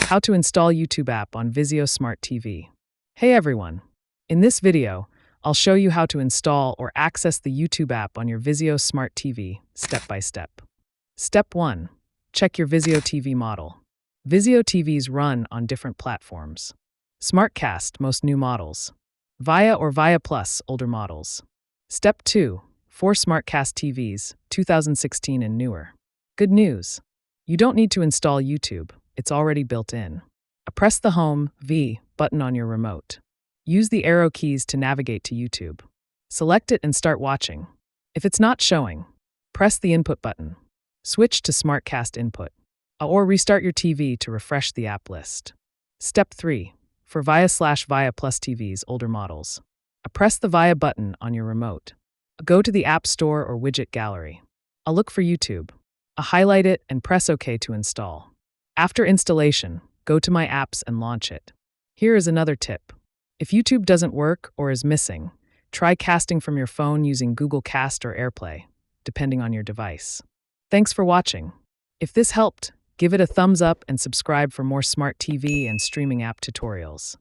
How to install YouTube app on Vizio Smart TV. Hey everyone! In this video, I'll show you how to install or access the YouTube app on your Vizio Smart TV, step by step. Step 1. Check your Vizio TV model. Vizio TVs run on different platforms. SmartCast, most new models. Via or Via Plus, older models. Step 2. 4 SmartCast TVs, 2016 and newer. Good news! You don't need to install YouTube. It's already built in. Press the Home V button on your remote. Use the arrow keys to navigate to YouTube. Select it and start watching. If it's not showing, press the Input button. Switch to SmartCast Input, or restart your TV to refresh the app list. Step 3. For Via/Via Plus TVs, older models. Press the Via button on your remote. Go to the App Store or Widget Gallery. Look for YouTube. Highlight it and press OK to install. After installation, go to My Apps and launch it. Here is another tip. If YouTube doesn't work or is missing, try casting from your phone using Google Cast or AirPlay, depending on your device. Thanks for watching. If this helped, give it a thumbs up and subscribe for more smart TV and streaming app tutorials.